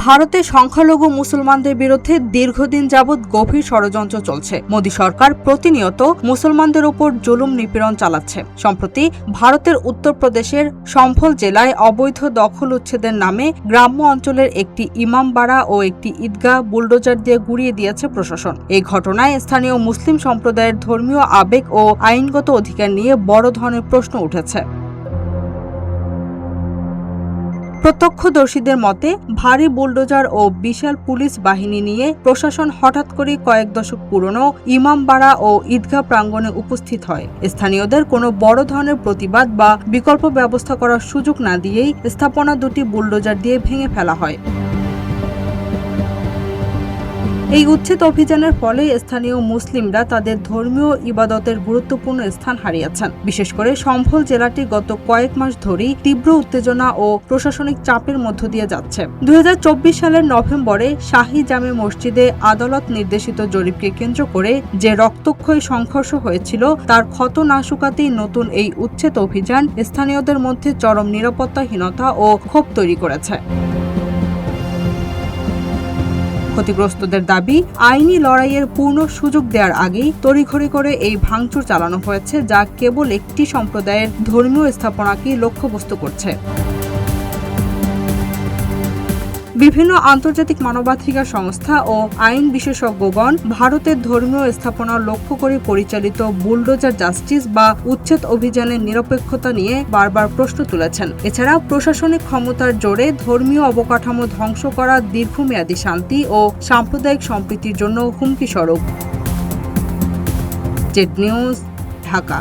ভারতে সংখ্যালঘু মুসলমানদের বিরুদ্ধে দীর্ঘদিন যাবৎ গভীর ষড়যন্ত্র চলছে। মোদী সরকার প্রতিনিয়ত মুসলমানদের উপর জুলুম নিপীড়ন চালাচ্ছে। সম্প্রতি ভারতের উত্তরপ্রদেশের সম্ভল জেলায় অবৈধ দখল উচ্ছেদের নামে গ্রাম্য অঞ্চলের একটি ইমামবাড়া ও একটি ঈদগাহ বুলডোজার দিয়ে গুড়িয়ে দিয়েছে প্রশাসন। এই ঘটনায় স্থানীয় মুসলিম সম্প্রদায়ের ধর্মীয় আবেগ ও আইনগত অধিকার নিয়ে বড় ধরনের প্রশ্ন উঠেছে। প্রত্যক্ষদর্শীদের মতে, ভারী বুলডোজার ও বিশাল পুলিশ বাহিনী নিয়ে প্রশাসন হঠাৎ করে কয়েক দশক পুরনো ইমামবাড়া ও ঈদগাহ প্রাঙ্গণে উপস্থিত হয়। স্থানীয়দের কোনো বড় ধরনের প্রতিবাদ বা বিকল্প ব্যবস্থা করার সুযোগ না দিয়েই স্থাপনা দুটি বুলডোজার দিয়ে ভেঙে ফেলা হয়। এই উচ্ছেদ অভিযানের ফলে স্থানীয় মুসলিমরা তাদের ধর্মীয় ইবাদতের গুরুত্বপূর্ণ স্থান হারিয়েছেন। বিশেষ করে সম্ভল জেলাটি গত কয়েক মাস ধরেই তীব্র উত্তেজনা ও প্রশাসনিক চাপের মধ্য দিয়ে যাচ্ছে। 2024 সালের নভেম্বরে শাহী জামে মসজিদে আদালত নির্দেশিত জরিপকে কেন্দ্র করে যে রক্তক্ষয়ী সংঘর্ষ হয়েছিল তার ক্ষত না শুকাতেই নতুন এই উচ্ছেদ অভিযান স্থানীয়দের মধ্যে চরম নিরাপত্তাহীনতা ও ক্ষোভ তৈরি করেছে। ক্ষতিগ্রস্তদের দাবি, আইনি লড়াইয়ের পূর্ণ সুযোগ দেওয়ার আগেই তড়িঘড়ি করে এই ভাঙচুর চালানো হয়েছে, যা কেবল একটি সম্প্রদায়ের ধর্মীয় স্থাপনাকেই লক্ষ্যবস্তু করছে। বিভিন্ন আন্তর্জাতিক মানবাধিকার সংস্থা ও আইন বিশেষজ্ঞগণ ভারতের ধর্মীয় স্থাপনা লক্ষ্য করে পরিচালিত বুলডোজার জাস্টিস বা উচ্ছেদ অভিযানের নিরপেক্ষতা নিয়ে বারবার প্রশ্ন তুলেছেন। এছাড়া প্রশাসনিক ক্ষমতার জোরে ধর্মীয় অবকাঠামো ধ্বংস করা দীর্ঘমেয়াদী শান্তি ও সাম্প্রদায়িক সম্প্রীতির জন্য হুমকি স্বরূপ। Z news, Dhaka.